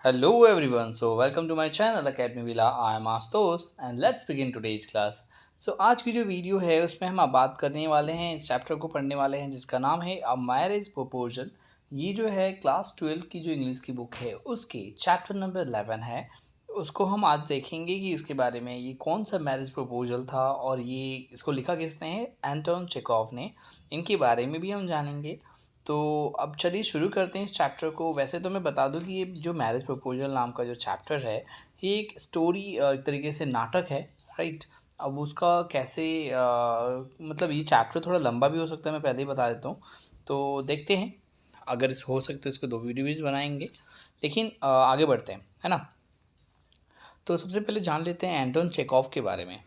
Hello everyone, so welcome to my channel Academy Villa. I am Astos and let's begin today's class. So आज की जो video है उसमें हम बात करने वाले हैं, इस चैप्टर को पढ़ने वाले हैं जिसका नाम है अ मैरिज प्रपोजल। ये जो है क्लास 12 की जो इंग्लिश की बुक है उसके चैप्टर नंबर 11 है। उसको हम आज देखेंगे कि इसके बारे में ये कौन सा मैरिज प्रपोजल था और ये इसको लिखा किसने है, एंटोन चेखोव ने। इनके बारे में भी हम जानेंगे। तो अब चलिए शुरू करते हैं इस चैप्टर को। वैसे तो मैं बता दूं कि ये जो मैरिज प्रपोजल नाम का जो चैप्टर है ये एक स्टोरी, एक तरीके से नाटक है, राइट। अब उसका कैसे मतलब ये चैप्टर थोड़ा लंबा भी हो सकता है, मैं पहले ही बता देता हूँ। तो देखते हैं, अगर इस हो सकता है इसको 2 वीडियोज़ बनाएंगे, लेकिन आगे बढ़ते हैं, है ना। तो सबसे पहले जान लेते हैं एंटोन चेखोव के बारे में।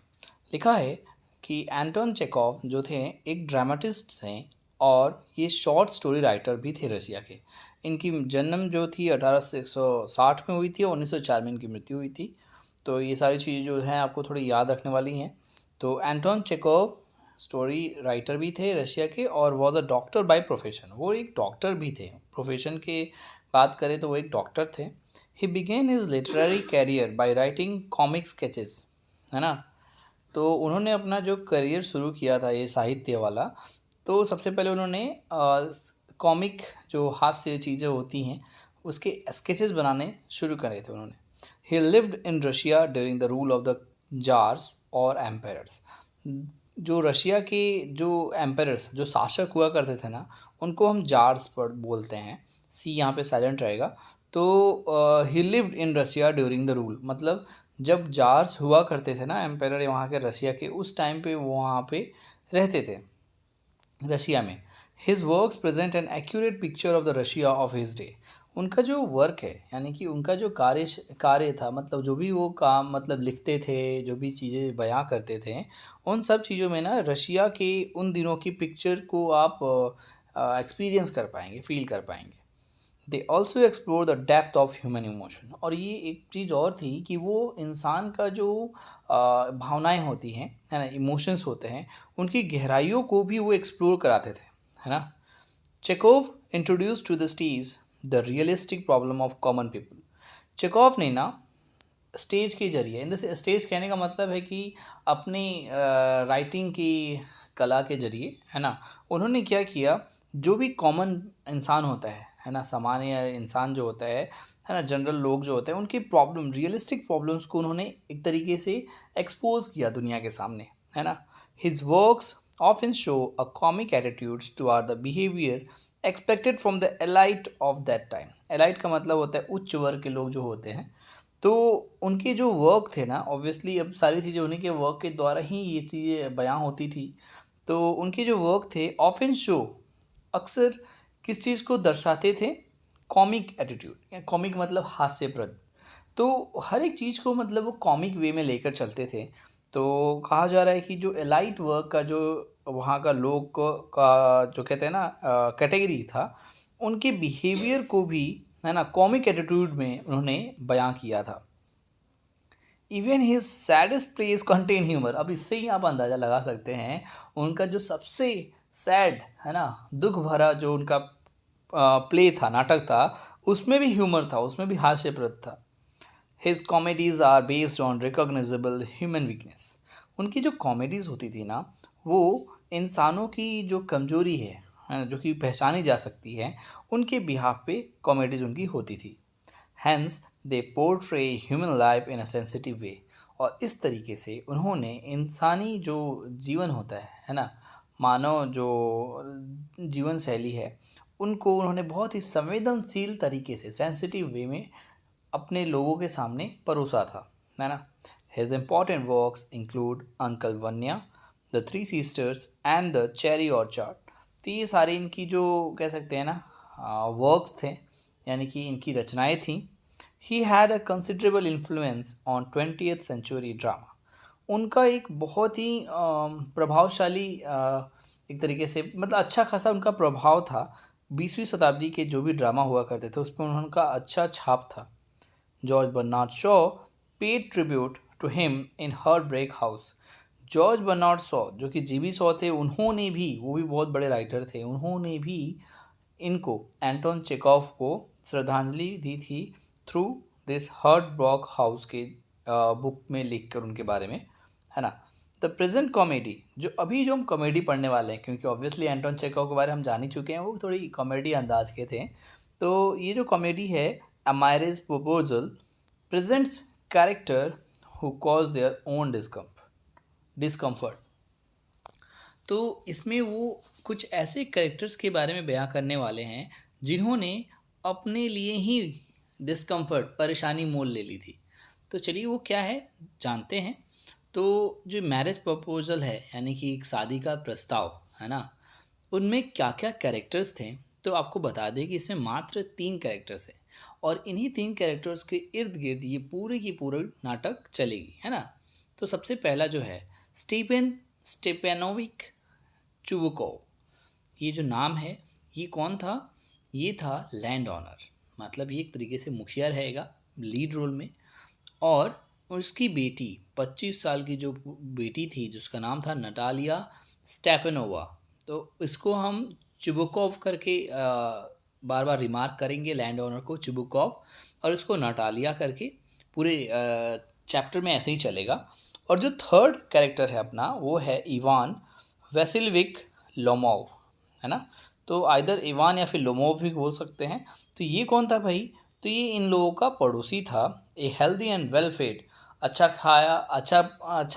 लिखा है कि एंटोन चेखोव जो थे एक ड्रामाटिस्ट थे और ये शॉर्ट स्टोरी राइटर भी थे रशिया के। इनकी जन्म जो थी 1860 में हुई थी और 1904 में इनकी मृत्यु हुई थी। तो ये सारी चीज़ें जो हैं आपको थोड़ी याद रखने वाली हैं। तो एंटोन चेखोव स्टोरी राइटर भी थे रशिया के और was a doctor by profession. वो एक डॉक्टर भी थे, प्रोफेशन के बात करें तो वो एक डॉक्टर थे। He began his literary career by writing comic sketches, है ना। तो उन्होंने अपना जो करियर शुरू किया था ये साहित्य वाला, तो सबसे पहले उन्होंने कॉमिक जो हास्य चीज़ें होती हैं उसके स्केचेस बनाने शुरू करे थे उन्होंने। ही lived in Russia during the rule of the jars और एम्पायर्स। जो रशिया के जो एम्पायर्स, जो शासक हुआ करते थे ना, उनको हम जार्स पर बोलते हैं। सी यहाँ पे साइलेंट रहेगा। तो ही lived in Russia during the rule, मतलब जब जार्स हुआ करते थे ना, एम्पायर वहाँ के रशिया के, उस टाइम पे वो वहाँ पे रहते थे रशिया में। His works present an accurate picture of the Russia of his day. उनका जो वर्क है, यानी कि उनका जो कार्य था, मतलब जो भी वो काम मतलब लिखते थे, जो भी चीज़ें बयां करते थे, उन सब चीज़ों में ना रशिया के उन दिनों की पिक्चर को आप एक्सपीरियंस कर पाएंगे, फील कर पाएंगे। They also explore the depth of human emotion. और ये एक चीज़ और थी कि वो इंसान का जो भावनाएं होती हैं, है ना, इमोशंस होते हैं, उनकी गहराइयों को भी वो एक्सप्लोर कराते थे, है ना। Chekhov introduce to the stage the realistic problem of common people. Chekhov ने ना स्टेज के जरिए, इन द स्टेज कहने का मतलब है कि अपनी राइटिंग की कला के जरिए, है ना, उन्होंने क्या किया, जो भी कॉमन इंसान होता है ना, सामान्य इंसान जो होता है ना, जनरल लोग जो होते हैं, उनकी प्रॉब्लम, रियलिस्टिक प्रॉब्लम्स को उन्होंने एक तरीके से एक्सपोज किया दुनिया के सामने, है ना। His works often show a comic attitudes toward the behavior expected from the elite of that time। elite का मतलब होता है उच्च वर्ग के लोग जो होते हैं। तो उनके जो वर्क थे ना, ऑब्वियसली अब सारी चीज़ें उन्हीं के वर्क के द्वारा ही ये चीज़ें बयां होती थी। तो उनके जो वर्क थे ऑफन शो, अक्सर किस चीज़ को दर्शाते थे, कॉमिक एटीट्यूड। कॉमिक मतलब हास्यप्रद। तो हर एक चीज़ को मतलब वो कॉमिक वे में लेकर चलते थे। तो कहा जा रहा है कि जो एलाइट वर्क का जो वहाँ का लोग का जो कहते हैं ना कैटेगरी था, उनके बिहेवियर को भी, है ना, कॉमिक एटीट्यूड में उन्होंने बयां किया था। Even his saddest place contain humour. अब इससे ही आप अंदाज़ा लगा सकते हैं उनका जो सबसे सैड, है ना, दुख भरा जो उनका प्ले था, नाटक था, उसमें भी ह्यूमर था, उसमें भी हास्यप्रद था। His comedies are based on recognizable human weakness. उनकी जो कॉमेडीज़ होती थी ना, वो इंसानों की जो कमजोरी है, जो कि पहचानी जा सकती है, उनके बिहाफ पे कॉमेडीज़ उनकी होती थी। Hence they portray human life in a sensitive way. और इस तरीके से उन्होंने इंसानी जो जीवन होता है ना, मानव जो जीवन शैली है, उनको उन्होंने बहुत ही संवेदनशील तरीके से, सेंसिटिव वे में अपने लोगों के सामने परोसा था, है ना। His important works include Uncle Vanya, the Three Sisters and the Cherry Orchard. तो ये सारे इनकी जो कह सकते हैं ना वर्क्स थे, यानी कि इनकी रचनाएं थीं। He had a considerable influence on 20th century drama. उनका एक बहुत ही प्रभावशाली एक तरीके से मतलब अच्छा खासा उनका प्रभाव था। 20वीं शताब्दी के जो भी ड्रामा हुआ करते थे उसमें उनका अच्छा छाप था। George Bernard Shaw paid tribute to him in Heartbreak House. George Bernard Shaw जो कि जीबी शॉ थे, उन्होंने भी, वो भी बहुत बड़े राइटर थे, उन्होंने भी इनको, एंटोन चेखोव को श्रद्धांजलि दी थी through this Heartbreak House के बुक में लिख कर उनके बारे में, है ना। द प्रेजेंट कॉमेडी, जो अभी जो हम कॉमेडी पढ़ने वाले हैं, क्योंकि ऑब्वियसली एंटोन चेखव के बारे में हम जान ही चुके हैं, वो थोड़ी कॉमेडी अंदाज के थे। तो ये जो कॉमेडी है, a marriage proposal presents character who cause their own discomfort. तो इसमें वो कुछ ऐसे कैरेक्टर्स के बारे में बयां करने वाले हैं जिन्होंने अपने लिए ही डिस्कम्फर्ट, परेशानी मोल ले ली थी। तो चलिए वो क्या है जानते हैं। तो जो मैरिज प्रपोजल है, यानी कि एक शादी का प्रस्ताव है ना, उनमें क्या क्या कैरेक्टर्स थे, तो आपको बता दें कि इसमें मात्र 3 कैरेक्टर्स हैं और इन्हीं 3 कैरेक्टर्स के इर्द गिर्द ये पूरी की पूरी नाटक चलेगी, है ना। तो सबसे पहला जो है स्टीफन स्टेपेनोविक चुबुकोव, ये जो नाम है ये कौन था? ये था लैंड ऑनर, मतलब ये एक तरीके से मुखिया रहेगा लीड रोल में। और उसकी बेटी 25 साल की जो बेटी थी जिसका नाम था नटालिया स्टेफेनोवा, तो इसको हम चुबुकोव करके बार बार रिमार्क करेंगे, लैंड ऑनर को चुबुकोव, और इसको नटालिया करके पूरे चैप्टर में ऐसे ही चलेगा। और जो थर्ड कैरेक्टर है अपना वो है इवान वेसिलविक लोमोव, है ना। तो आइदर इवान या फिर लोमोव भी बोल सकते हैं। तो ये कौन था भाई? तो ये इन लोगों का पड़ोसी था, a healthy and well fade, अच्छा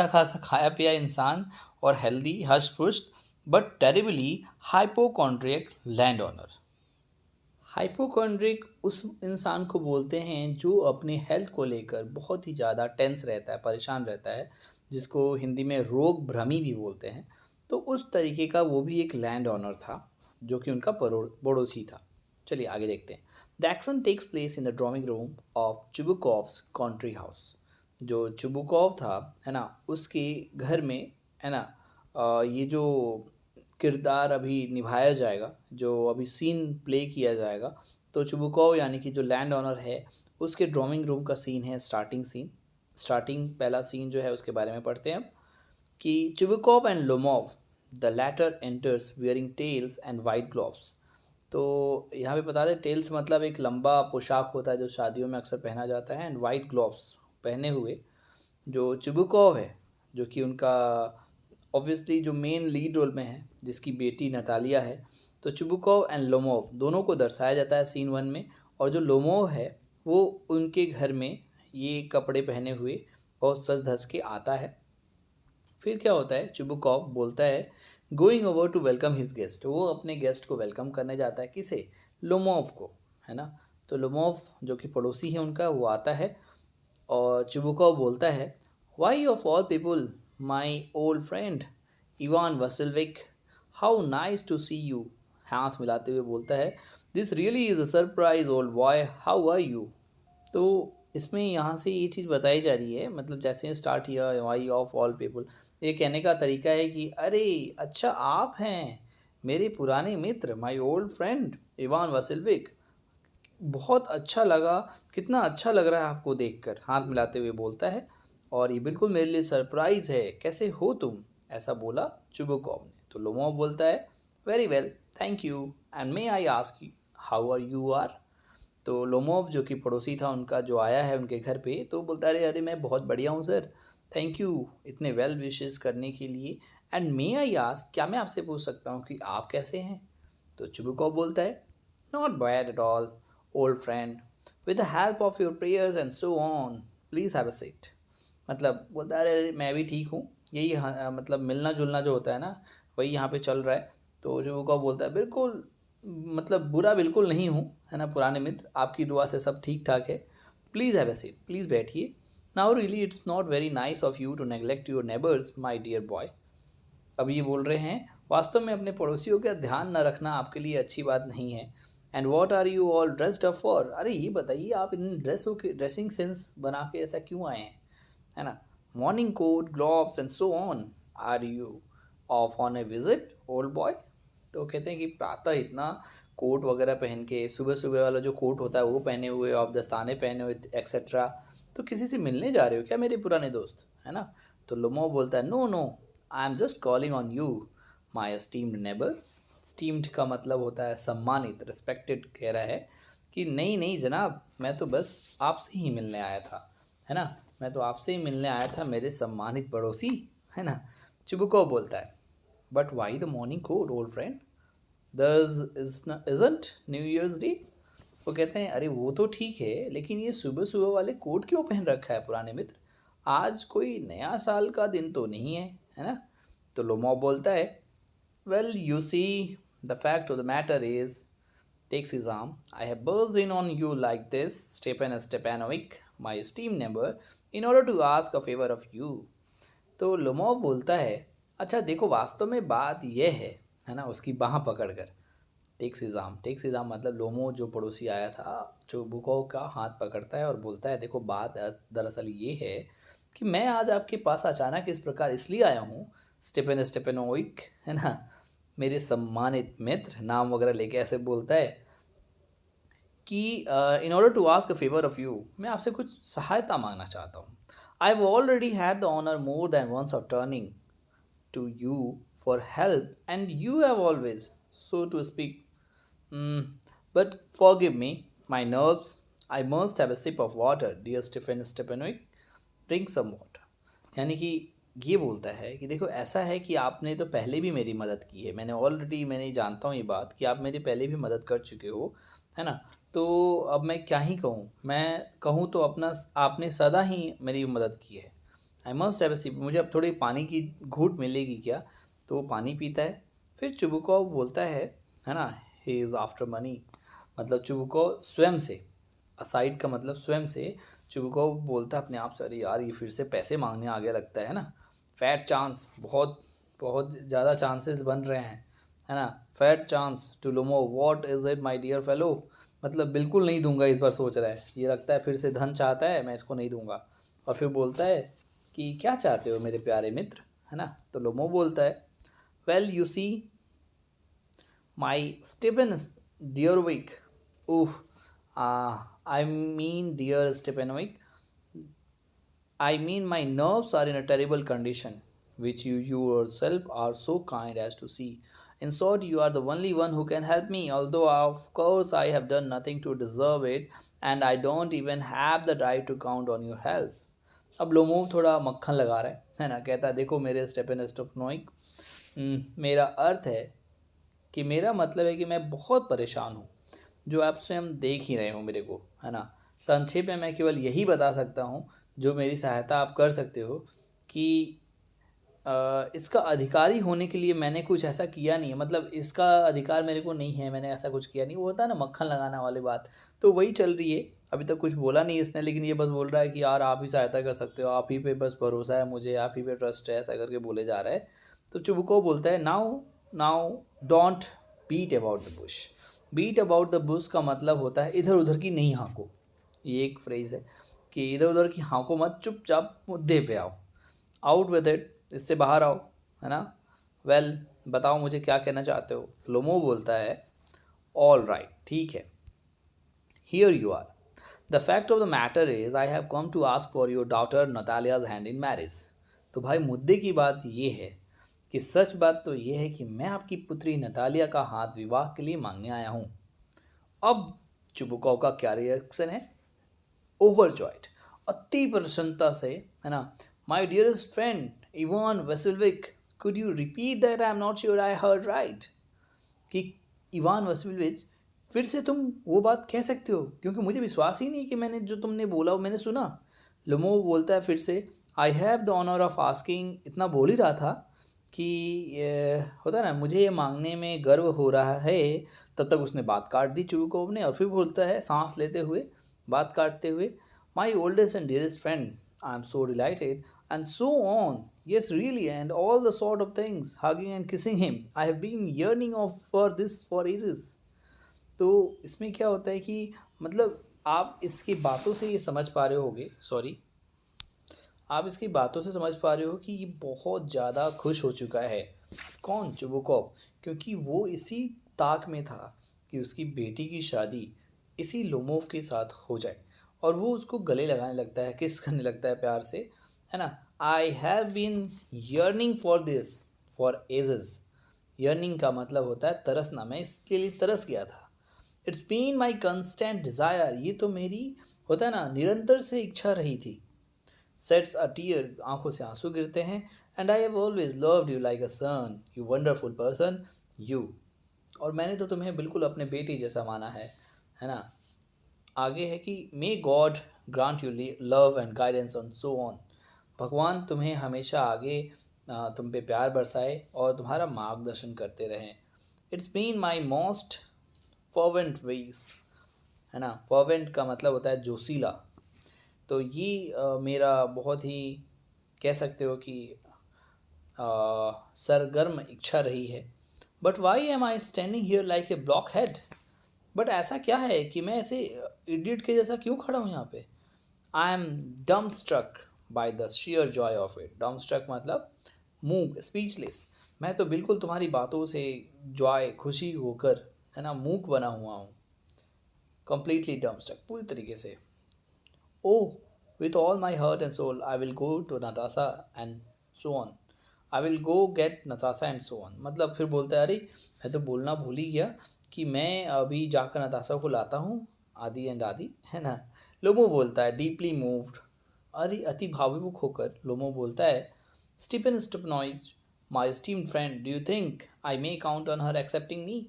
खासा खाया पिया इंसान और हेल्दी हष्ट पुष्ट, but terribly hypochondriac land owner. Hypochondriac उस इंसान को बोलते हैं जो अपने हेल्थ को लेकर बहुत ही ज़्यादा टेंस रहता है, परेशान रहता है, जिसको हिंदी में रोग भ्रमी भी बोलते हैं। तो उस तरीके का वो भी एक लैंड ऑनर था जो कि उनका पड़ोसी था। चलिए आगे देखते हैं। The action takes place in the drawing room of Chubukov's country house. जो चुबुकोव था, है ना, उसके घर में, है ना, ये जो किरदार अभी निभाया जाएगा, जो अभी सीन प्ले किया जाएगा, तो चुबुकोव यानी कि जो लैंड ऑनर है उसके ड्राइंग रूम का सीन है, स्टार्टिंग पहला सीन जो है उसके बारे में पढ़ते हैं अब कि Chubukov and Lomov the latter enters wearing tails and white gloves. तो यहाँ पे बता दें, टेल्स मतलब एक लंबा पोशाक होता है जो शादियों में अक्सर पहना जाता है, एंड वाइट ग्लोव्स पहने हुए जो चुबुकोव है, जो कि उनका ऑब्वियसली जो मेन लीड रोल में है, जिसकी बेटी नतालिया है। तो चुबुकोव एंड लोमोव दोनों को दर्शाया जाता है सीन 1 में। और जो लोमोव है वो उनके घर में ये कपड़े पहने हुए बहुत सज धज के आता है। फिर क्या होता है, चुबुकोव बोलता है going over to welcome his guest, वो अपने गेस्ट को वेलकम करने जाता है। किसे? लोमोव को, है ना। तो लोमोव जो कि पड़ोसी है उनका, वो आता है और चुबुकोव बोलता है why of all people my old friend Ivan Vassilevitch, how nice to see you. हाथ मिलाते हुए बोलता है this really is a surprise old boy, how are you. तो इसमें यहाँ से ये चीज़ बताई जा रही है, मतलब जैसे स्टार्ट किया वाई ऑफ ऑल पीपल, ये कहने का तरीका है कि अरे अच्छा आप हैं मेरे पुराने मित्र, माई ओल्ड फ्रेंड इवान वसिलविक, बहुत अच्छा लगा, कितना अच्छा लग रहा है आपको देखकर, हाथ मिलाते हुए बोलता है। और ये बिल्कुल मेरे लिए सरप्राइज़ है, कैसे हो तुम, ऐसा बोला चुबुकोव ने। तो लोमोव बोलता है very well thank you and may I ask you how are you are. तो लोमोव जो कि पड़ोसी था उनका, जो आया है उनके घर पे, तो बोलता है अरे अरे मैं बहुत बढ़िया हूँ सर, थैंक यू इतने वेल विशेस करने के लिए, एंड मे आई आस्क, क्या मैं आपसे पूछ सकता हूँ कि आप कैसे हैं। तो चुबुकोव बोलता है not bad at all old friend, with the help of your prayers and so on, please have a seat. मतलब बोलता है अरे मैं भी ठीक हूँ, यही मतलब मिलना जुलना जो होता है ना, वही यहाँ पे चल रहा है। तो चुबुकोव बोलता है बिल्कुल, मतलब बुरा बिल्कुल नहीं हूँ, है ना पुराने मित्र, आपकी दुआ से सब ठीक ठाक है, please have a seat, please बैठिए। Now really it's not very nice of you to neglect your neighbours my dear boy. अब ये बोल रहे हैं वास्तव में अपने पड़ोसियों का ध्यान न रखना आपके लिए अच्छी बात नहीं है। And what are you all dressed up for, अरे ये बताइए आप इन ड्रेसों के ड्रेसिंग सेंस बना के ऐसा क्यों आए हैं, है ना। Morning coat gloves and so on, are you off on a visit old boy. तो कहते हैं कि प्रातः इतना कोट वगैरह पहन के, सुबह सुबह वाला जो कोट होता है वो पहने हुए, आप दस्ताने पहने हुए एक्सेट्रा, तो किसी से मिलने जा रहे हो क्या मेरे पुराने दोस्त, है ना। तो लोमो बोलता है no no I am just calling on you my esteemed neighbour. Esteemed का मतलब होता है सम्मानित, रिस्पेक्टेड कह रहा है कि नहीं नहीं जनाब, मैं तो बस आपसे ही मिलने आया था, है ना, मैं तो आपसे ही मिलने आया था मेरे सम्मानित पड़ोसी, है ना। चिबुको बोलता है, but why the morning coat old friend, this isn't New Year's Day. वो कहते हैं अरे वो तो ठीक है, लेकिन ये सुबह सुबह वाले कोट क्यों पहन रखा है पुराने मित्र, आज कोई नया साल का दिन तो नहीं है ना। तो लोमो बोलता है, well you see, the fact of the matter is, takes his arm, I have burst in on you like this, Stepan Stepanovic, my esteemed neighbor, in order to ask a favor of you. तो Lomov बोलता है, अच्छा देखो वास्तव में बात यह है ना, उसकी बाह पकड़कर। टेक्स हिज आर्म मतलब लोमो जो पड़ोसी आया था चुबुकोव का हाथ पकड़ता है और बोलता है, देखो बात दरअसल ये है कि मैं आज आपके पास अचानक इस प्रकार इसलिए आया हूँ, स्टेपन स्टेपेनोविक, है ना, मेरे सम्मानित मित्र, नाम वगैरह लेके ऐसे बोलता है कि in order to ask a favour of you, मैं आपसे कुछ सहायता मांगना चाहता हूँ। I have already had the honour more than once of turning to you for help and you have always, so to speak, but forgive me my nerves, I must have a sip of water dear Stephen Stepanovitch, drink some water. यानी कि ये बोलता है कि देखो ऐसा है कि आपने तो पहले भी मेरी मदद की है, मैंने जानता हूँ ये बात कि आप मेरी पहले भी मदद कर चुके हो, है ना। तो अब मैं क्या ही कहूँ, मैं कहूँ तो अपना आपने सदा ही मेरी मदद की है। I must have a sip, मुझे अब थोड़ी पानी की घूंट मिलेगी क्या। तो वो पानी पीता है। फिर चुबुकोव बोलता है ना, ही इज़ आफ्टर मनी, मतलब चुबुकोव स्वयं से, असाइड का मतलब स्वयं से, चुबुकोव बोलता है अपने आप से, अरे यार ये फिर से पैसे मांगने आ गया लगता है ना। फैट चांस, बहुत बहुत ज़्यादा चांसेस बन रहे हैं, है ना। Fat chance to Lomov, what is it my dear fellow, मतलब बिल्कुल नहीं दूंगा इस बार, सोच रहा है, ये लगता है फिर से धन चाहता है, मैं इसको नहीं दूंगा। और फिर बोलता है कि क्या चाहते हो मेरे प्यारे मित्र, है ना। तो लोमो बोलता है, well you see my Stephen Dearvich, oh I mean dear Stepanovitch, I mean, my nerves are in a terrible condition, which you yourself are so kind as to see. In short, you are the only one who can help me, although, of course, I have done nothing to deserve it, and I don't even have the right to count on your help. अब Lomov थोड़ा मक्खन लगा रहा है ना, कहता है देखो मेरे स्टेपन स्टोपनोइक, मेरा अर्थ है कि मेरा मतलब है कि मैं बहुत परेशान हूँ, जो आप स्वयं देख ही रहे हो मेरे को, है ना। संक्षेप में मैं केवल यही बता सकता हूँ, जो मेरी सहायता आप कर सकते हो, कि इसका अधिकारी होने के लिए मैंने कुछ ऐसा किया नहीं है, मतलब इसका अधिकार मेरे को नहीं है, मैंने ऐसा कुछ किया नहीं। वो होता है ना मक्खन लगाना वाली बात, तो वही चल रही है। अभी तक कुछ बोला नहीं इसने, लेकिन ये बस बोल रहा है कि यार आप ही सहायता कर सकते हो, आप ही पे बस भरोसा है मुझे, आप ही पे ट्रस्ट है, ऐसा करके बोले जा रहा है। तो चुबुको बोलता है, now now don't beat about the bush. Beat about the bush का मतलब होता है इधर उधर की नहीं हाँको, ये एक फ्रेज है कि इधर उधर की हाँको मत, चुपचाप मुद्दे पे आओ, आउट विद इट, इससे बाहर आओ, है ना। वेल बताओ मुझे क्या कहना चाहते हो। लोमो बोलता है, ऑल राइट, ठीक है, here you are, the fact of the matter is I have come to ask for your daughter Natalia's hand in marriage. तो भाई मुद्दे की बात ये है कि सच बात तो ये है कि मैं आपकी पुत्री नतालिया का हाथ विवाह के लिए मांगने आया हूँ। अब चुबुकोव का क्या रिएक्शन है, ओवरजॉयड, अति प्रसन्नता से, है ना। My dearest friend Ivan Vassilevitch, could you repeat that, I am not sure I heard right. कि इवान वेसिलविच, फिर से तुम वो बात कह सकते हो, क्योंकि मुझे विश्वास ही नहीं कि मैंने जो तुमने बोला वो मैंने सुना। लोमो बोलता है फिर से, I have the honour of asking, इतना बोल ही रहा था कि होता है ना, मुझे ये मांगने में गर्व हो रहा है, तब तक उसने बात काट दी चुबुकोव ने। और फिर बोलता है सांस लेते हुए, बात काटते हुए, माई oldest and dearest friend, I am so delighted and so on, yes really, and all the sort of things, hugging and kissing him, I have been yearning of for this for ages. तो इसमें क्या होता है कि मतलब आप इसकी बातों से ये समझ पा रहे होगे, सॉरी, आप इसकी बातों से समझ पा रहे हो कि ये बहुत ज़्यादा खुश हो चुका है। कौन, चुबुकोव, क्योंकि वो इसी ताक में था कि उसकी बेटी की शादी इसी लोमोव के साथ हो जाए, और वो उसको गले लगाने लगता है, किस करने लगता है प्यार से, है ना। I have been yearning for this for ages. Yearning का मतलब होता है तरसना, मैं इसके लिए तरस गया था, it's been my constant desire, ये तो मेरी होता है ना निरंतर से इच्छा रही थी। सेट्स अ टीयर, आंखों से आंसू गिरते हैं। And I have always loved you like a son, you wonderful person you. और मैंने तो तुम्हें बिल्कुल अपने बेटे जैसा माना है ना। आगे है कि may God grant you love and guidance on so on, भगवान तुम्हें हमेशा आगे तुम पे प्यार बरसाए और तुम्हारा मार्गदर्शन करते रहें। It's been my most fervent wish, है ना। फर्वेंट का मतलब होता है जोशीला। तो ये मेरा बहुत ही कह सकते हो कि सरगर्म इच्छा रही है। But why am I standing here like a blockhead, बट ऐसा क्या है कि मैं ऐसे इडियट के जैसा क्यों खड़ा हूँ यहाँ पे। I am dumbstruck by the sheer joy of it. Dumbstruck मतलब मूक, स्पीचलेस। मैं तो बिल्कुल तुम्हारी बातों से जॉय, खुशी होकर, है ना, मूक बना हुआ हूँ। कंप्लीटली डम स्ट्रक, पूरी तरीके से। Oh, with all my heart and soul I will go to Natasha and so on. I will go get Natasha and so on, मतलब फिर बोलता है अरे मैं तो बोलना भूल ही गया कि मैं अभी जाकर नताशा को लाता हूँ, आदि एंड आदि, है ना। लोमो बोलता है डीपली मूव्ड, अरे अति भावुक होकर लोमो बोलता है Stephen Stepanovitch my esteemed friend, do you think I may count on her accepting me,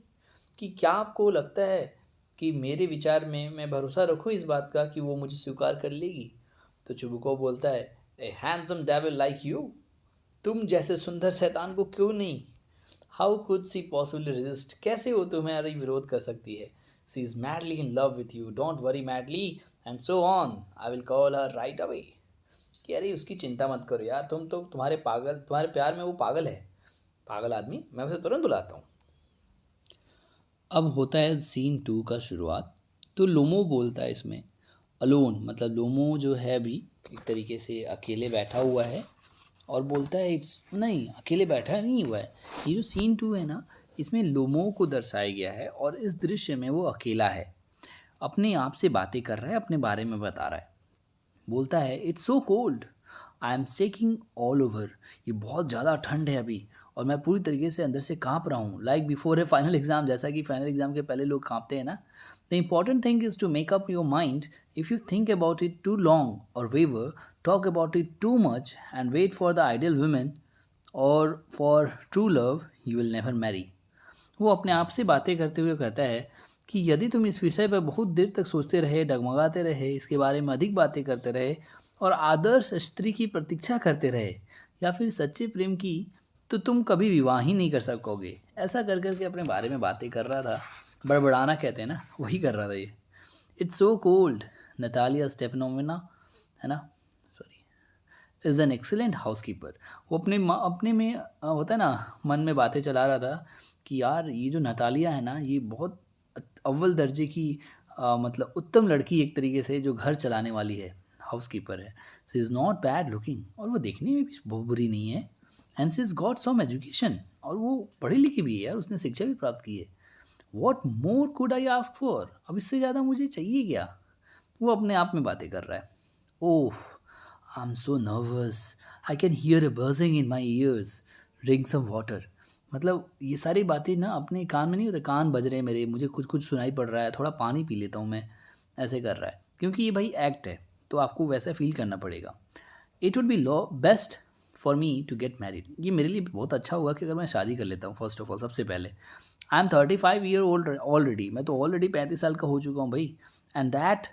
कि क्या आपको लगता है कि मेरे विचार में मैं भरोसा रखूँ इस बात का कि वो मुझे स्वीकार कर लेगी। तो चुबुको बोलता है a handsome devil like you, तुम जैसे सुंदर शैतान को क्यों नहीं, how could she possibly resist, कैसे वो तुम्हारा विरोध कर सकती है। She is madly in love with you, don't worry madly and so on, I will call her right away. कि अरे उसकी चिंता मत करो यार, तुम तो तुम्हारे प्यार में वो पागल है, पागल आदमी, मैं उसे तुरंत बुलाता हूँ। अब होता है सीन 2 का शुरुआत। तो लोमो बोलता है इसमें अलोन, मतलब लोमो जो है अभी एक तरीके से अकेले बैठा हुआ है और बोलता है इट्स नहीं, अकेले बैठा नहीं हुआ है। ये जो सीन 2 है ना, इसमें लोमो को दर्शाया गया है और इस दृश्य में वो अकेला है, अपने आप से बातें कर रहा है, अपने बारे में बता रहा है। बोलता है it's so cold, I am shaking all over, ये बहुत ज़्यादा ठंड है अभी और मैं पूरी तरीके से अंदर से काँप रहा हूँ, like before A final exam, जैसा कि फाइनल एग्जाम के पहले लोग काँपते हैं ना। The important thing is to make up your mind, if you think about it too long or waver, talk about it too much and wait for the ideal women or for true love, you will never marry. वो अपने आप से बातें करते हुए कहता है कि यदि तुम इस विषय पर बहुत देर तक सोचते रहे, डगमगाते रहे, इसके बारे में अधिक बातें करते रहे और आदर्श स्त्री की प्रतीक्षा करते रहे या फिर सच्चे प्रेम की, तो तुम कभी विवाह ही नहीं कर सकोगे। ऐसा कर करके अपने बारे में बातें कर रहा था, बड़बड़ाना कहते हैं ना, वही कर रहा था ये। इट्स सो कोल्ड, नतालिया स्टेपनोविना, है ना, sorry, is an excellent house keeper. वो अपने में होता है ना, मन में बातें चला रहा था कि यार ये जो नतालिया है ना, ये बहुत अव्वल दर्जे की मतलब उत्तम लड़की एक तरीके से, जो घर चलाने वाली है, हाउस कीपर है। She is not bad looking, और वो देखने में भी बहुत बुरी नहीं है। And she is got some education, और वो पढ़ी लिखी भी है यार, उसने शिक्षा भी प्राप्त की है। What more could I ask for, अब इससे ज़्यादा मुझे चाहिए क्या। वो अपने आप में बातें कर रहा है। Oh, I am so nervous, I can hear a buzzing in my ears, drink some water. मतलब ये सारी बातें ना अपने कान में नहीं होते, कान बज रहे हैं मेरे, मुझे कुछ कुछ सुनाई पड़ रहा है, थोड़ा पानी पी लेता हूँ मैं, ऐसे कर रहा है। क्योंकि ये भाई एक्ट है, तो आपको वैसा फील करना पड़ेगा। It would be best for me to get married, ये मेरे लिए बहुत अच्छा होगा कि अगर मैं शादी कर लेता हूँ। फर्स्ट ऑफ ऑल, सबसे पहले I am 35 year old already, मैं तो ऑलरेडी 35 साल का हो चुका हूँ भाई। एंड दैट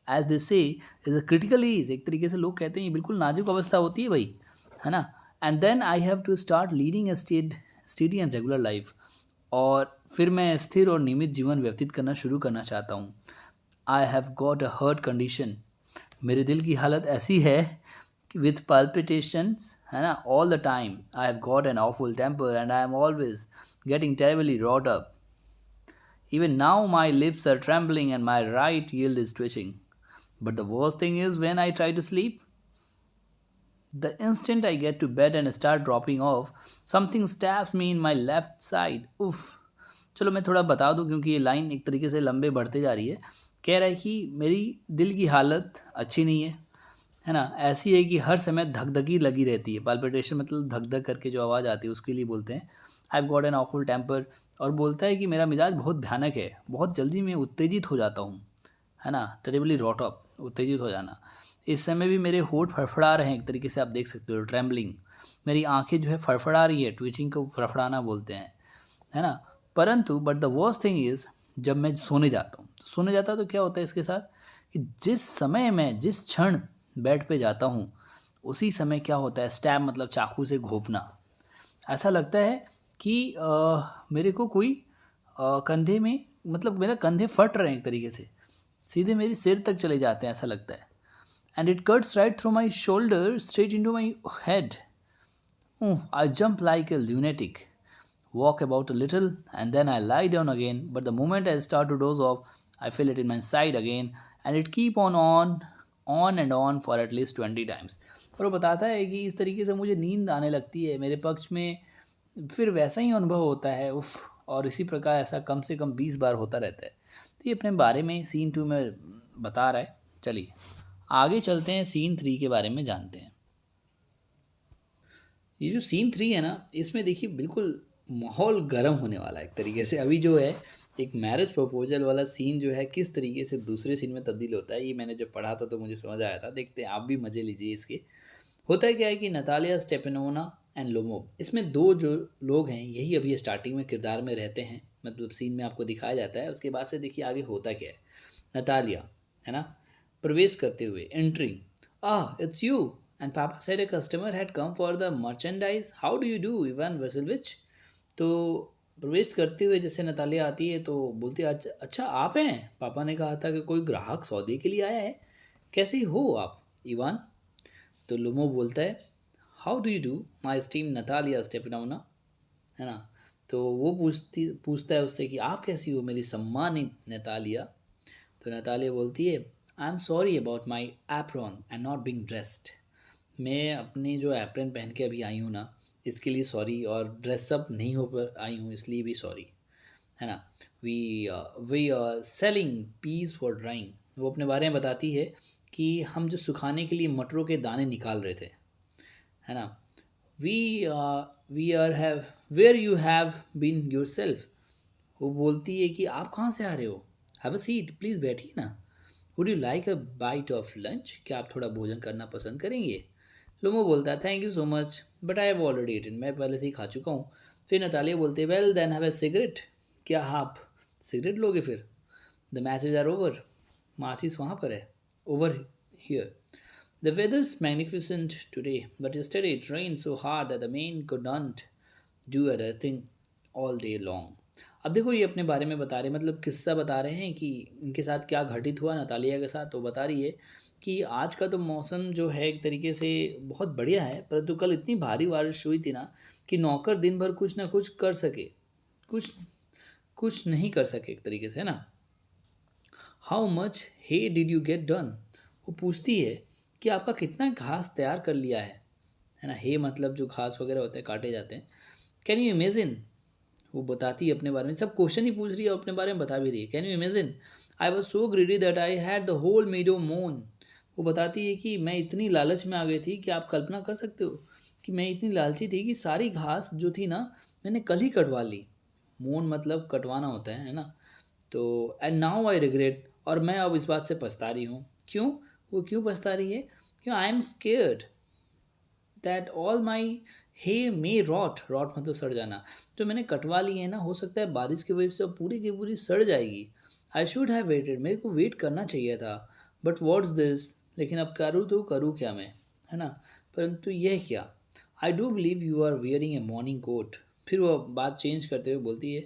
एज दे से इज़ अ क्रिटिकल एज, एक तरीके से लोग कहते हैं ये बिल्कुल नाजुक अवस्था होती है भाई, है ना। And then I have to start leading a steady and regular life, और फिर मैं स्थिर और नियमित जीवन व्यतीत करना शुरू करना चाहता हूँ। I have got a heart condition, मेरे दिल की हालत ऐसी है कि विथ palpitations, है ना, all the time. I have got an awful temper and I am always getting terribly wrought up. Even now my lips are trembling and my right heel is twitching. But the worst thing is when I try to sleep, the instant I get to bed and start dropping off, something stabs me in my left side. उफ, चलो मैं थोड़ा बता दूं क्योंकि ये line एक तरीके से लंबे बढ़ते जा रही है। कह रहा है कि मेरी दिल की हालत अच्छी नहीं है ना, ऐसी है कि हर समय धक धकी लगी रहती है। पाल्पिटेशन मतलब धक धक करके जो आवाज़ आती है उसके लिए बोलते हैं I have got an awful temper, और बोलता है कि मेरा मिजाज बहुत भयानक है, बहुत जल्दी मैं उत्तेजित हो जाता हूँ, है ना, टेरिबली रॉट अप, उत्तेजित हो जाना। इस समय भी मेरे होठ फड़फड़ा रहे हैं, एक तरीके से आप देख सकते हो, ट्रेम्बलिंग, मेरी आंखें जो है फड़फड़ा रही है, ट्विचिंग को फड़फड़ाना बोलते हैं, है ना। परंतु but the worst thing is, जब मैं सोने जाता हूँ, सोने जाता हूँ तो क्या होता है इसके साथ कि जिस समय मैं, जिस क्षण बेड पे जाता हूँ, उसी समय क्या होता है, स्टैब मतलब चाकू से घोंपना। ऐसा लगता है कि मेरे को कोई कंधे में, मतलब मेरा कंधे फट रहे हैं एक तरीके से, सीधे मेरे सिर तक चले जाते हैं, ऐसा लगता है। And it cuts right through my shoulder straight into my head. I jump like a lunatic, walk about a little, and then I lie down again. But the moment I start to doze off, I feel it in my side again, and it keep on and on for at least 20 times. और वो बताता है कि इस तरीके से मुझे नींद आने लगती है मेरे पक्ष में, फिर वैसा ही अनुभव होता है, उफ, और इसी प्रकार ऐसा कम से कम 20 बार होता रहता है। तो ये अपने बारे में सीन 2 में बता रहा है। चलिए आगे चलते हैं, सीन 3 के बारे में जानते हैं। ये जो सीन 3 है ना, इसमें देखिए बिल्कुल माहौल गर्म होने वाला है एक तरीके से। अभी जो है एक मैरिज प्रपोजल वाला सीन जो है किस तरीके से दूसरे सीन में तब्दील होता है, ये मैंने जब पढ़ा था तो मुझे समझ आया था। देखते हैं, आप भी मज़े लीजिए इसके। होता है क्या है कि नतालिया स्टेपेनोना एंड लोमोव, इसमें दो जो लोग हैं यही अभी स्टार्टिंग में किरदार में रहते हैं, मतलब सीन में आपको दिखाया जाता है। उसके बाद से देखिए आगे होता क्या है। नतालिया, है ना, प्रवेश करते हुए, entering, it's you, and papa said a customer had come for the merchandise, how do you do Ivan Vassilevitch. तो प्रवेश करते हुए जैसे नतालिया आती है तो बोलती है, अच्छा अच्छा आप हैं, पापा ने कहा था कि कोई ग्राहक सौदे के लिए आया है, कैसे हो आप इवान। तो लुमो बोलता है, how do you do my esteemed Natalia Stepanovna, है ना। तो वो पूछता है उससे कि आप कैसी हो मेरी सम्मानित नतालिया। तो नतालिया बोलती है, I am sorry about my apron and not being dressed, मैं अपनी जो एप्रन पहन के अभी आई हूँ ना, इसके लिए सॉरी, और ड्रेसअप नहीं हो पर आई हूँ इसलिए भी सॉरी, है ना। We we selling piece for drawing, वो अपने बारे में बताती है कि हम जो सुखाने के लिए मटरों के दाने निकाल रहे थे, है ना। We we are have where you have been yourself, वो बोलती है कि आप कहाँ से आ रहे हो, हैव अ सीट प्लीज़, बैठिए ना। Would you like a bite of lunch, क्या आप थोड़ा भोजन करना पसंद करेंगे। लोमो बोलता है, thank you so much but I have already eaten, मैं पहले से ही खा चुका हूँ। फिर नतालिया बोलते हैं, well then have a cigarette, क्या आप सिगरेट लोगे फिर। द मैचेज आर ओवर, माचिस वहाँ पर है, over here. The weather's magnificent today, but yesterday it rained so hard that the men could not do a thing all day long. अब देखो ये अपने बारे में बता रहे, मतलब किस्सा बता रहे हैं कि इनके साथ क्या घटित हुआ नतालिया के साथ। तो बता रही है कि आज का तो मौसम जो है एक तरीके से बहुत बढ़िया है, परंतु कल इतनी भारी बारिश हुई थी ना कि नौकर दिन भर कुछ ना कुछ कर सके, कुछ कुछ नहीं कर सके एक तरीके से, है ना। How much hay did you get done, वो पूछती है कि आपका कितना घास तैयार कर लिया है ना। हे मतलब जो घास वगैरह होते हैं, काटे जाते हैं। कैन यू इमेजिन, वो बताती है अपने बारे में, सब क्वेश्चन ही पूछ रही है, अपने बारे में बता भी रही है। Can you imagine I was so greedy that I had the whole meadow mown, वो बताती है कि मैं इतनी लालच में आ गई थी कि आप कल्पना कर सकते हो कि मैं इतनी लालची थी कि सारी घास जो थी ना मैंने कल ही कटवा ली। मोन मतलब कटवाना होता है ना। तो एंड नाउ आई रिग्रेट, और मैं अब इस बात से पछता रही हूँ। क्यों, वो क्यों पछता रही है, क्यों, I am scared that all my hay may rot, rot मतलब सड़ जाना, जो मैंने कटवा ली है ना, हो सकता है बारिश की वजह से पूरी की पूरी सड़ जाएगी। आई शुड हैव वेटेड, मेरे को वेट करना चाहिए था, बट वॉट्स दिस, लेकिन अब करूँ तो करूँ क्या मैं, है ना। परंतु यह क्या, I do believe you are wearing a morning coat. फिर वो बात चेंज करते हुए बोलती है,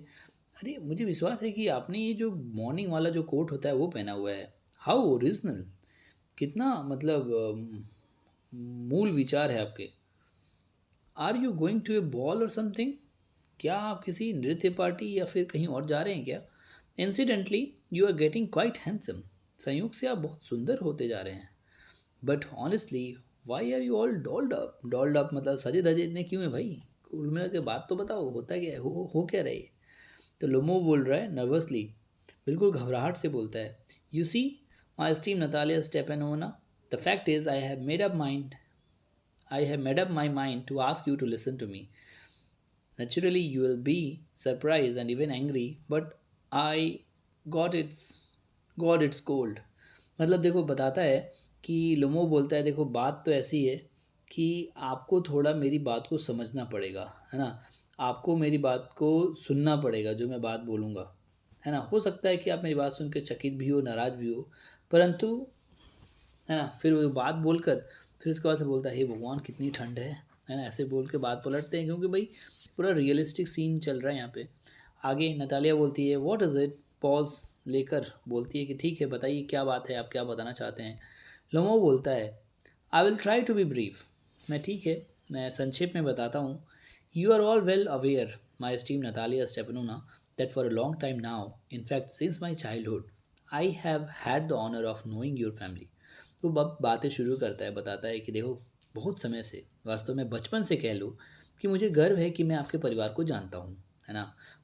अरे मुझे विश्वास है कि आपने ये जो मॉर्निंग वाला जो कोट होता है वो पहना हुआ है। हाउ ओरिजिनल, कितना मतलब मूल विचार है आपके। Are you going to a ball or something, क्या आप किसी नृत्य पार्टी या फिर कहीं और जा रहे हैं क्या। Incidentally you are getting quite handsome, संयोग से आप बहुत सुंदर होते जा रहे हैं। But honestly why are you all dolled up, dolled up मतलब सजे धजे इतने क्यों है भाई, कुल मिला के बात तो बताओ, होता क्या है, हो क्या रही है। तो लोमो बोल रहा है नर्वसली, बिल्कुल घबराहट से बोलता है, you see my esteemed Natalia Stepanovna, the fact is I have made up my mind to ask you to listen to me. Naturally, you will be surprised and even angry, but I got its cold. मतलब देखो बताता है कि लोमो बोलता है देखो बात तो ऐसी है कि आपको थोड़ा मेरी बात को समझना पड़ेगा, है ना। आपको मेरी बात को सुनना पड़ेगा जो मैं बात बोलूँगा, है ना। हो सकता है कि आप मेरी बात सुन के चकित भी हो, नाराज़ भी हो, परंतु, है ना, फिर वो बात बोलकर फिर उसके बाद से बोलता है हे भगवान कितनी ठंड है ना। ऐसे बोल के बात पलटते हैं क्योंकि भाई पूरा रियलिस्टिक सीन चल रहा है यहाँ पे। आगे नतालिया बोलती है व्हाट इज़ इट, पॉज लेकर बोलती है कि ठीक है बताइए क्या बात है, आप क्या बताना चाहते हैं। लोमो बोलता है I will try to be brief, मैं ठीक है मैं संक्षेप में बताता हूँ। You are all well aware my esteemed Natalia Stepanovna that for a long time now, in fact since my childhood, I have had the honor of knowing your family. तो अब बातें शुरू करता है, बताता है कि देखो बहुत समय से, वास्तव में बचपन से कह लो, कि मुझे गर्व है कि मैं आपके परिवार को जानता हूँ, है ना।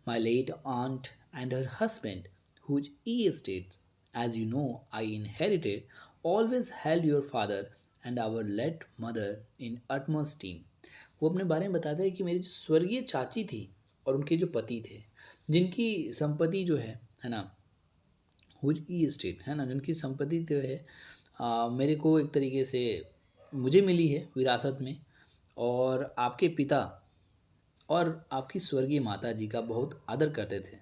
My late aunt and her husband whose estate as you know I inherited always held your father and our late mother in utmost esteem. वो अपने बारे में बताता है कि मेरी जो स्वर्गीय चाची थी और उनके जो पति थे, जिनकी संपत्ति जो है ना, हुज ई स्टेट, है ना, जिनकी संपत्ति जो है मेरे को एक तरीके से मुझे मिली है विरासत में, और आपके पिता और आपकी स्वर्गीय माता जी का बहुत आदर करते थे,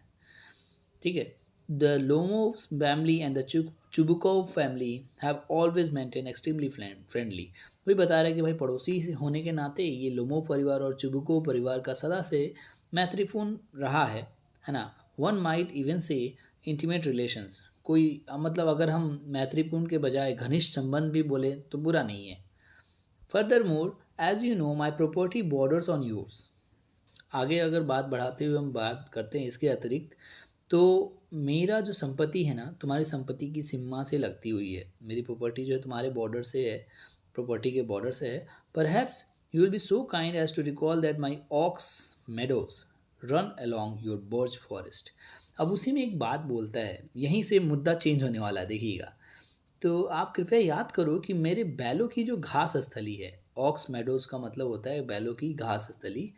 ठीक है। The Lomov family and the Chubukov family have always maintain extremely friendly. वही बता रहा है कि भाई पड़ोसी होने के नाते ये लोमो परिवार और चुबुकोव परिवार का सदा से मैत्रीपूर्ण रहा है ना। वन माइट इवन से इंटीमेट रिलेशंस, कोई मतलब अगर हम मैत्रीपूर्ण के बजाय घनिष्ठ संबंध भी बोले तो बुरा नहीं है। Furthermore as you know my property borders on yours. आगे अगर बात बढ़ाते हुए हम बात करते हैं इसके अतिरिक्त, तो मेरा जो संपत्ति है ना तुम्हारी संपत्ति की सीमा से लगती हुई है। मेरी प्रॉपर्टी जो है तुम्हारे बॉर्डर से है, प्रॉपर्टी के बॉर्डर से है। Perhaps you will be so kind as to recall that my ox meadows run along your birch forest. अब उसी में एक बात बोलता है, यहीं से मुद्दा चेंज होने वाला है देखिएगा। तो आप कृपया याद करो कि मेरे बैलों की जो घास स्थली है, ऑक्स मेडोज का मतलब होता है बैलों की घास स्थली,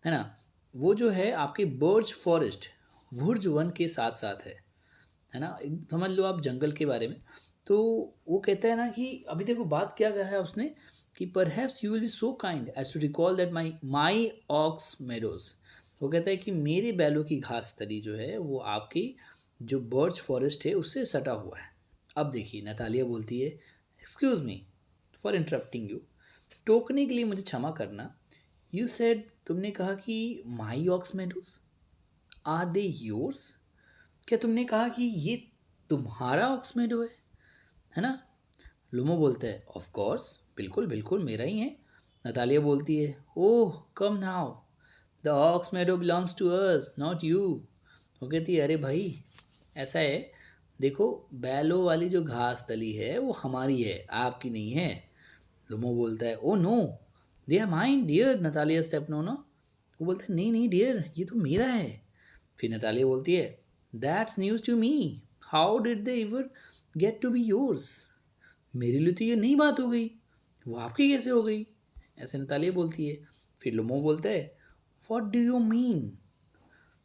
है ना, वो जो है आपके बर्च फॉरेस्ट वुर्ज वन के साथ साथ है ना। समझ लो आप जंगल के बारे में। तो वो कहता है ना कि अभी देखो बात क्या कहा है उसने कि perhaps you will be so kind as to recall that my ox meadows. वो कहता है कि मेरे बैलों की घास तली जो है वो आपकी जो बर्च फॉरेस्ट है उससे सटा हुआ है। अब देखिए नतालिया बोलती है excuse me for interrupting you, टोकने के लिए मुझे क्षमा करना। यू सेड, तुमने कहा कि my ox meadows are they yours, क्या तुमने कहा कि ये तुम्हारा ऑक्स मेडो है ना। लुमो बोलता है ऑफ कोर्स, बिल्कुल बिल्कुल मेरा ही है। नतालिया बोलती है oh come now, the ox meadow belongs to us not you. वो कहती है अरे भाई ऐसा है, देखो बैलों वाली जो घास तली है वो हमारी है, आपकी नहीं है। लुमो बोलता है oh no they are mine dear Natalia Stepanovna. वो बोलता है नहीं नहीं डियर ये तो मेरा है। फिर नतालिया बोलती है that's news to me, how did they ever get to be yours. मेरे लिए तो ये नई बात हो गई, वो आपकी कैसे हो गई, ऐसे नतालिया बोलती है। फिर लुमो बोलता है what do you mean,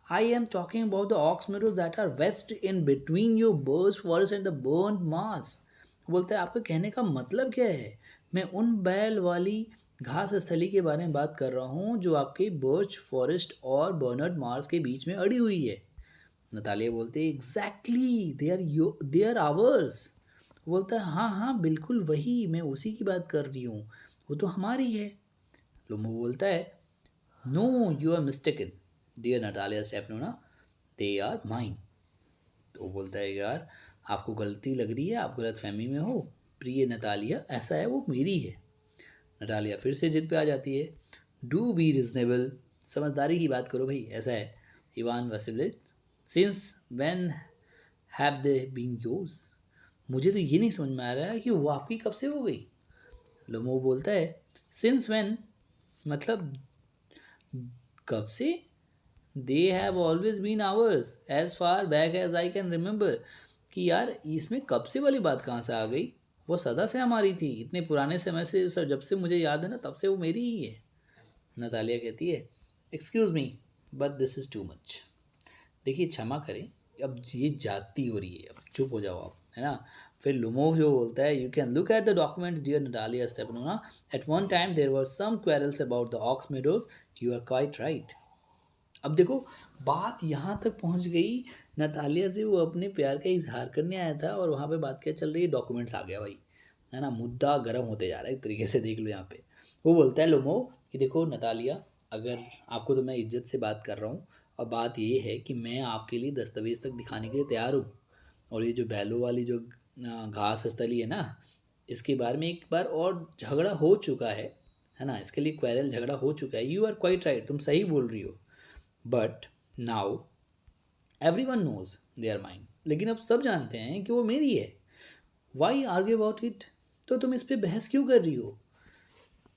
I am talking about the ox meadows that are wedged in between your birch forest and the burned marsh. बोलता है आपका कहने का मतलब क्या है, मैं उन बैल वाली घास स्थली के बारे में बात कर रहा हूँ जो आपके बर्च फॉरेस्ट और बर्नर्ड मार्स के बीच में अड़ी हुई है। नतालिया बोलते हैं एग्जैक्टली दे आर आवर्स। बोलता है हाँ हाँ बिल्कुल वही, मैं उसी की बात कर रही हूँ, वो तो हमारी है। लुमो बोलता है no you are mistaken dear Natalia Stepanovna, they are mine. तो बोलता है यार आपको गलती लग रही है, आप गलत फहमी में हो प्रिय नतालिया, ऐसा है वो मेरी है। नतालिया फिर से जिद पे आ जाती है डू बी रिजनेबल, समझदारी की बात करो भाई, ऐसा है Ivan Vassilevitch, since when have they been yours. मुझे तो ये नहीं समझ में आ रहा है कि वो आपकी कब से हो गई। लोमो बोलता है सिंस व्हेन मतलब कब से, they have always been ours as far back as I can remember. कि यार इसमें कब से वाली बात कहाँ से आ गई, वो सदा से हमारी थी, इतने पुराने समय से, सर जब से मुझे याद है ना तब से वो मेरी ही है। नतालिया कहती है excuse me but this is too much. देखिए क्षमा करें, अब ये जाती हो रही है, अब चुप हो जाओ आप, है ना। फिर लुमोव जो बोलता है, you can look at the documents dear Natalia Stepanovna, at one time there were some quarrels about the ox meadows, you are quite right. अब देखो बात यहाँ तक पहुँच गई, नतालिया से वो अपने प्यार का इजहार करने आया था और वहाँ पे बात क्या चल रही है, डॉक्यूमेंट्स आ गया भाई, है ना। मुद्दा गर्म होते जा रहा है एक तरीके से, देख लो यहाँ पे। वो बोलता है लोमो कि देखो नतालिया, अगर आपको तो मैं इज्जत से बात कर रहा हूँ, और बात ये है कि मैं आपके लिए दस्तावेज तक दिखाने के लिए तैयार हूँ, और ये जो बैलो वाली जो घास स्थली है ना, इसके बारे में एक बार और झगड़ा हो चुका है ना, इसके लिए क्वेरल झगड़ा हो चुका है। यू आर क्वाइट राइट, तुम सही बोल रही हो, but now everyone knows they are mine, लेकिन अब सब जानते हैं कि वो मेरी है। वाई आर्ग्यू अबाउट इट, तो तुम इस पर बहस क्यों कर रही हो।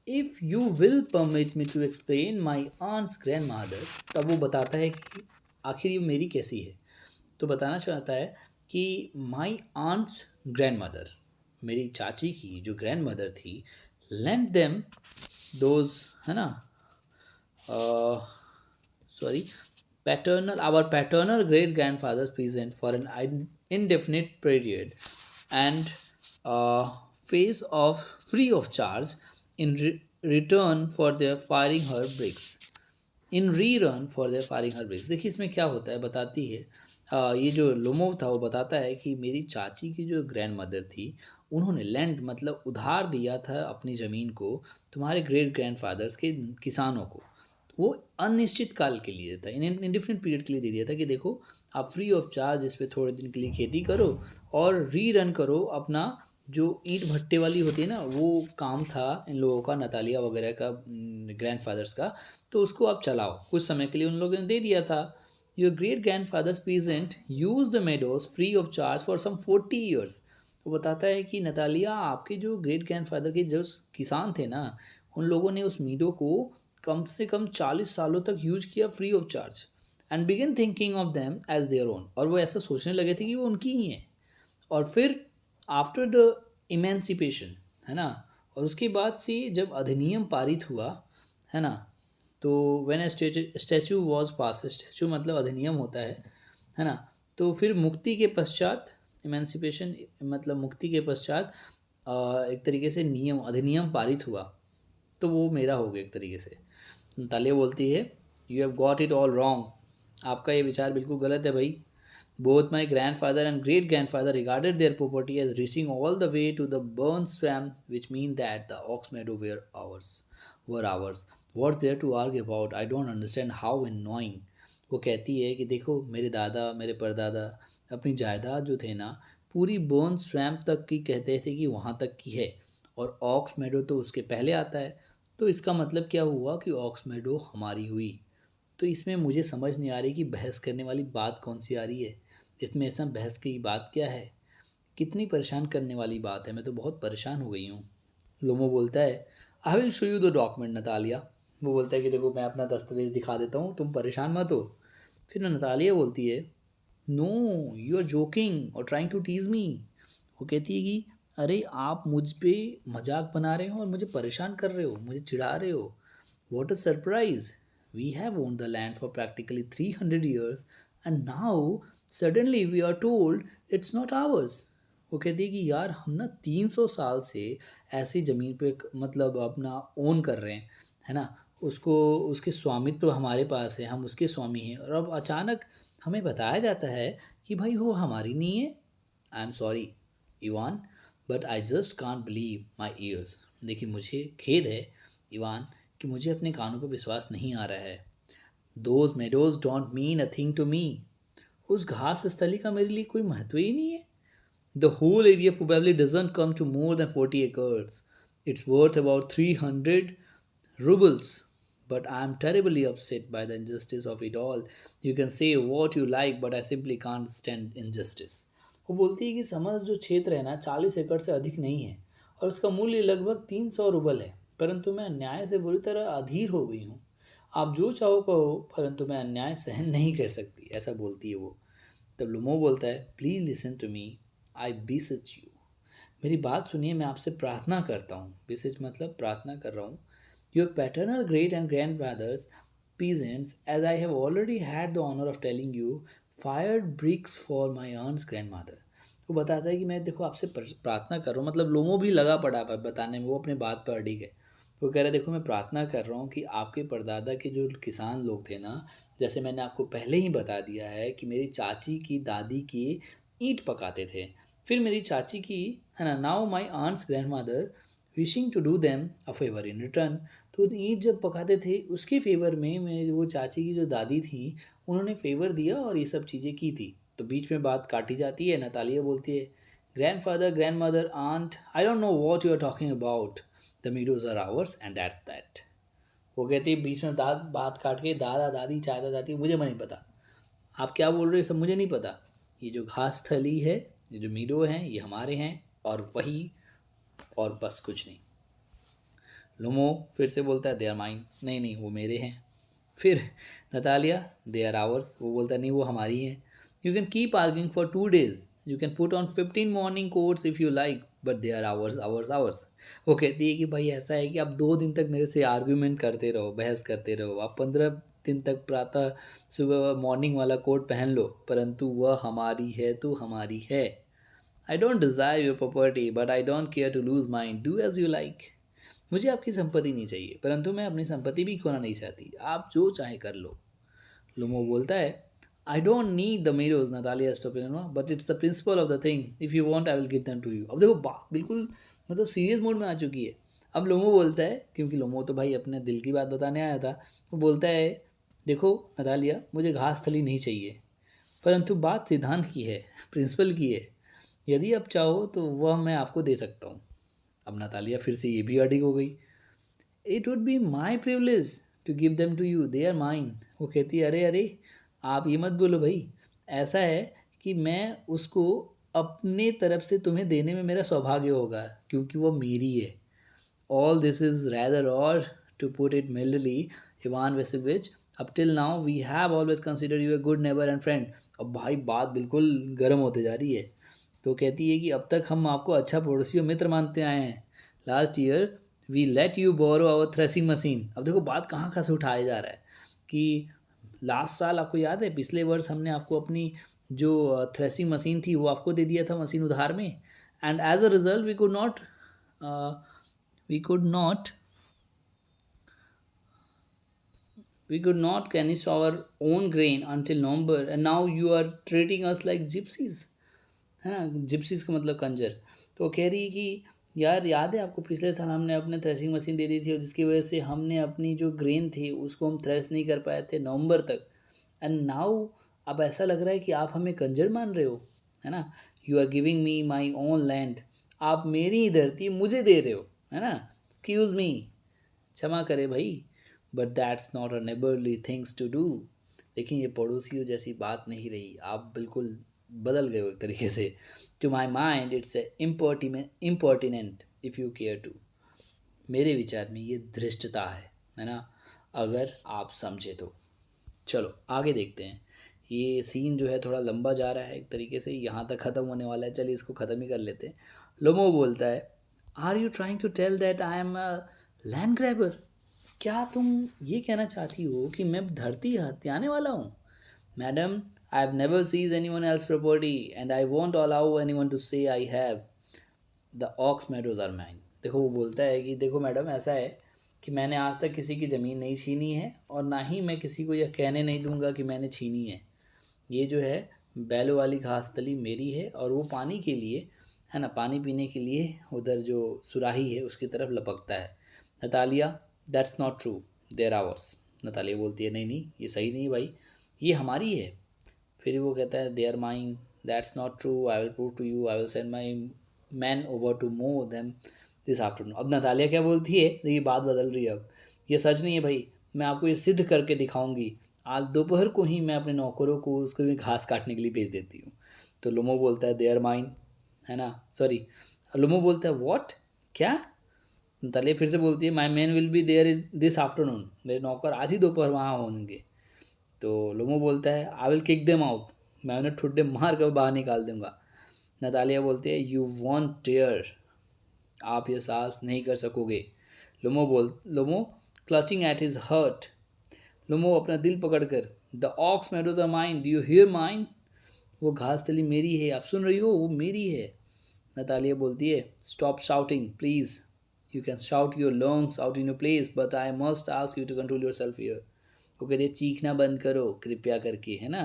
If you will permit me to explain my aunt's grandmother, तब वो बताता है कि आखिर ये मेरी कैसी है। तो बताना चाहता है कि माई आंट्स ग्रैंड मदर, मेरी चाची की जो ग्रैंड मदर थी, लेंट देम दोज, है ना, sorry, paternal, our paternal great grandfathers present for an indefinite period and phase of free of charge in return for their firing her bricks, in return for their firing her bricks. देखिए इसमें क्या होता है, बताती है, ये जो Lomov था वो बताता है कि मेरी चाची की जो ग्रैंड मदर थी, उन्होंने लैंड मतलब उधार दिया था अपनी ज़मीन को तुम्हारे ग्रेट ग्रैंड फादर्स के किसानों को। वो अनिश्चित काल के लिए था, इन इंडिफिनिट पीरियड के लिए दे दिया था कि देखो आप फ्री ऑफ चार्ज इस पर थोड़े दिन के लिए खेती करो और री रन करो अपना जो ईंट भट्टे वाली होती है ना, वो काम था इन लोगों का, नतालिया वगैरह का, ग्रैंडफादर्स का, तो उसको आप चलाओ कुछ समय के लिए, उन लोगों ने दे दिया था। Your great grandfather's peasant use the meadows free of charge for some 40 years. वो बताता है कि नतालिया, आपके जो ग्रेट ग्रैंड फादर के जो किसान थे ना, उन लोगों ने उस मीडो को कम से कम 40 सालों तक यूज किया free of charge, and begin thinking of them as their own, और वो ऐसा सोचने लगे थे कि वो उनकी ही हैं। और फिर आफ्टर द इमेंसिपेशन, है ना, और उसके बाद से जब अधिनियम पारित हुआ, है ना, तो when statue was pass, statue मतलब अधिनियम होता है ना, तो फिर मुक्ति के पश्चात, इमेंसिपेशन मतलब मुक्ति के पश्चात एक तरीके से नियम अधिनियम पारित हुआ, तो वो मेरा हो गया एक तरीके से। तालिया बोलती है, you have got it all wrong, आपका ये विचार बिल्कुल गलत है भाई। Both my grandfather and great grandfather regarded their property as reaching all the way to the burn swamp, which means that the ox meadow were ours. Were ours. What's there to argue about? I don't understand how annoying. वो कहती है कि देखो मेरे दादा मेरे परदादा अपनी जायदाद जो थे ना, पूरी बर्न स्वैम्प तक की कहते थे कि वहाँ तक की है, और ऑक्स मेडो तो उसके पहले आता है। तो इसका मतलब क्या हुआ कि ऑक्स मेडो हमारी हुई। तो इसमें मुझे समझ नहीं आ रही कि बहस करने वाली बात कौन सी आ रही है, इसमें ऐसा बहस की बात क्या है, कितनी परेशान करने वाली बात है, मैं तो बहुत परेशान हो गई हूँ। लोमो बोलता है, I will show you the document Natalia. वो बोलता है कि देखो मैं अपना दस्तावेज़ दिखा देता हूँ, तुम परेशान मत हो। फिर नतालिया बोलती है, नो यू आर जोकिंग और ट्राइंग टू टीज मी। वो कहती है कि अरे आप मुझ पे मजाक बना रहे हो और मुझे परेशान कर रहे हो, मुझे चिढ़ा रहे हो। What a surprise, we have owned the land for practically 300 years and now suddenly we are told it's not ours. वो कहती है कि यार हम ना 300 साल से ऐसी ज़मीन पे मतलब अपना ओन कर रहे हैं, है ना, उसको उसके स्वामित्व तो हमारे पास है, हम उसके स्वामी हैं, और अब अचानक हमें बताया जाता है कि भाई वो हमारी नहीं है। I am sorry Ivan, but I just can't believe my years. देखिए मुझे खेद है इवान कि मुझे अपने कानों पर विश्वास नहीं आ रहा है। Those meadows don't mean a thing to me. उस घास स्थली का मेरे लिए कोई महत्व ही नहीं है। The whole area probably doesn't come to more than 40 acres. It's worth about 300 rubles. But I am terribly upset by the injustice of it all. You can say what you like, but I simply can't stand injustice. वो बोलती है कि समझ जो क्षेत्र है ना 40 एकड़ से अधिक नहीं है, और उसका मूल्य लगभग 300 रुबल है, परंतु मैं अन्याय से बुरी तरह अधीर हो गई हूँ। आप जो चाहो कहो, परंतु मैं अन्याय सहन नहीं कर सकती, ऐसा बोलती है वो। तब लुमो बोलता है, please listen to me, I beseech you. मेरी बात सुनिए, मैं आपसे प्रार्थना करता हूँ। बेसिस मतलब प्रार्थना कर रहा हूँ। Your paternal great and grandfather's peasants, as I have already had the honor of telling you, fired bricks for my aunt's grandmother. वो बताता है कि मैं देखो आपसे प्रार्थना कर रहा हूँ, मतलब लोमो भी लगा पड़ा बताने में, वो अपने बात पर अड़िग है। वो कह रहा है देखो मैं प्रार्थना कर रहा हूँ कि आपके परदादा के जो किसान लोग थे ना, जैसे मैंने आपको पहले ही बता दिया है कि मेरी चाची की दादी की ईंट पकाते थे, फिर मेरी चाची की, है ना, now my aunt's grandmother wishing to do them a favour in return. तो ईंट जब पकाते थे उसके फेवर में मेरी वो चाची की जो दादी थी उन्होंने फेवर दिया और ये सब चीज़ें की थी। तो बीच में बात काटी जाती है, नतालिया बोलती है grandfather grandmother aunt I don't know what you are talking about, the meadows are ours and that's that. वो कहती है बीच में बात काट के, दादा दादी चाचा चाची मुझे नहीं पता, आप क्या बोल रहे हो सब मुझे नहीं पता, ये जो घास थली है, ये जो मीडो हैं ये हमारे हैं और वही, और बस कुछ नहीं। लोमो फिर से बोलता है दे आर माइन, नहीं नहीं वो मेरे हैं। फिर नतालिया दे आर आवर्स, वो बोलता है नहीं वो हमारी हैं। You can keep arguing for 2 days, you can put on 15 morning coats if you like, but they are ours ours ours. वो कहती है कि भाई ऐसा है कि आप 2 दिन तक मेरे से आर्ग्यूमेंट करते रहो, बहस करते रहो, आप 15 दिन तक प्रातः सुबह मॉर्निंग वाला कोट पहन लो, परंतु वह हमारी है तो हमारी है। I don't desire your property but I don't care to lose mine, do as you like. मुझे आपकी संपत्ति नहीं चाहिए परंतु मैं अपनी संपत्ति भी खोना नहीं चाहती, आप जो चाहे कर लो। लोमो बोलता है I don't need the meadows Natalia Stepanovna, but it's the principle of the thing, if you want I will give them to you. अब देखो बात बिल्कुल मतलब सीरियस मोड में आ चुकी है। अब लोमो बोलता है, क्योंकि लोमो तो भाई अपने दिल की बात बताने आया था, वो बोलता है देखो नतालिया मुझे घास थली नहीं चाहिए, परंतु बात सिद्धांत की है, प्रिंसिपल की है, यदि आप चाहो तो वह मैं आपको दे सकता हूँ। अब नतालिया फिर से ये भी अडिग हो गई, it would be my privilege to give them to you, they are mine. वो कहती है अरे अरे आप ये मत बोलो भाई, ऐसा है कि मैं उसको अपने तरफ से तुम्हें देने में मेरा सौभाग्य होगा क्योंकि वो मेरी है। All this is rather odd to put it mildly Ivan वेसिविच, up till now we have always consider you a good neighbour and friend. अब भाई बात बिल्कुल गर्म होते जा रही है। तो कहती है कि अब तक हम आपको अच्छा पड़ोसी और मित्र मानते आए हैं। Last year we let you borrow our threshing machine. अब देखो बात कहाँ कहाँ से उठाया जा रहा है कि लास्ट साल आपको याद है, पिछले वर्ष हमने आपको अपनी जो थ्रेसिंग मशीन थी वो आपको दे दिया था मशीन उधार में, and as a result we could not we could not garnish our own grain until November, and now you are treating us like gypsies, है ना, जिप्सीज का मतलब कंजर। तो कह रही कि यार याद है आपको पिछले साल हमने अपने थ्रेसिंग मशीन दे दी थी और जिसकी वजह से हमने अपनी जो ग्रेन थी उसको हम थ्रेस नहीं कर पाए थे नवंबर तक, एंड नाउ अब ऐसा लग रहा है कि आप हमें कंजर मान रहे हो, है ना। You are giving me my own land, आप मेरी धरती मुझे दे रहे हो, है ना। एक्सक्यूज़ मी, क्षमा करे भाई, but that's not a neighbourly things to do. लेकिन ये पड़ोसियों जैसी बात नहीं रही, आप बिल्कुल बदल गए हो एक तरीके से। To my mind it's impertinent if you care to, मेरे विचार में ये धृष्टता है ना, अगर आप समझे तो। चलो आगे देखते हैं। ये सीन जो है थोड़ा लंबा जा रहा है एक तरीके से, यहाँ तक ख़त्म होने वाला है, चलिए इसको ख़त्म ही कर लेते हैं। लोमो बोलता है are you trying to tell that I am a land grabber, क्या तुम ये कहना चाहती हो कि मैं धरती हथियाने वाला हूँ। Madam I have never seize anyone else property and I won't allow anyone to say I have, the ox meadows are mine. देखो वो बोलता है कि देखो मैडम ऐसा है कि मैंने आज तक किसी की ज़मीन नहीं छीनी है और ना ही मैं किसी को यह कहने नहीं दूंगा कि मैंने छीनी है। ये जो है बैलों वाली घास तली मेरी है और वो पानी के लिए, है ना, पानी पीने के लिए उधर जो सुराही है उसकी तरफ लपकता है। Natalia that's not true, they're ours. Natalia बोलती है नहीं नहीं ये सही नहीं भाई, ये हमारी है। फिर वो कहता है they're mine, that's not true, I will prove to you, I will send my man over to mow them this afternoon. अब नतालिया क्या बोलती है, देखिए बात बदल रही है अब, ये सच नहीं है भाई, मैं आपको ये सिद्ध करके दिखाऊंगी, आज दोपहर को ही मैं अपने नौकरों को उसको भी घास काटने के लिए भेज देती हूँ। तो लोमो बोलता है देयर माइन, है ना, सॉरी लोमो बोलता है व्हाट, क्या। नतालिया फिर से बोलती है my man will be there this afternoon, मेरे नौकर आज ही दोपहर वहाँ होंगे। तो लोमो बोलता है I will kick them out, मैं उन्हें ठुड्डे मार कर बाहर निकाल दूंगा। नतालिया बोलती है यू वॉन्ट डेयर, आप ये साहस नहीं कर सकोगे। Lomov clutching at his heart, Lomov अपना दिल पकड़कर, the ox meadows are mine, do you hear mine? वो घास तली मेरी है, आप सुन रही हो, वो मेरी है। नतालिया बोलती है, stop shouting please, you can shout your lungs out in your place but I must ask you to control yourself here. वो कहती है, चीखना बंद करो कृपया करके, है ना,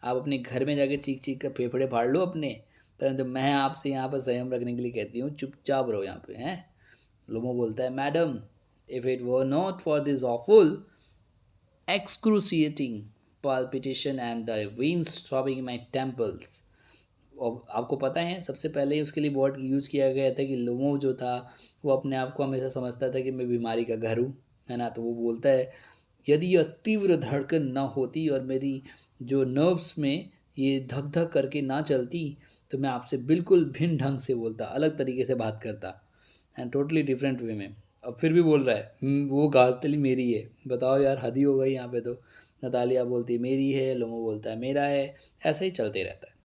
आप अपने घर में जाके चीख चीख कर फेफड़े फाड़ लो अपने, परंतु मैं आपसे यहाँ पर संयम रखने के लिए कहती हूँ, चुपचाप रहो यहाँ पे, हैं। लोमो बोलता है, madam, if it were not for this awful excruciating palpitation and the veins throbbing in my temples। और आपको पता है सबसे पहले उसके लिए वर्ड यूज़ किया गया था कि लोमो जो था वो अपने आप को हमेशा समझता था कि मैं बीमारी का घर हूँ, है ना। तो वो बोलता है, यदि यह तीव्र धड़कन ना होती और मेरी जो नर्व्स में ये धक धक करके ना चलती तो मैं आपसे बिल्कुल भिन्न ढंग से बोलता, अलग तरीके से बात करता, एंड टोटली डिफरेंट वे में। अब फिर भी बोल रहा है, वो घासतली मेरी है। बताओ यार, हद ही हो गई यहाँ पे तो। नतालिया बोलती है मेरी है, लोमो बोलता है मेरा है, ऐसे ही चलते रहता है।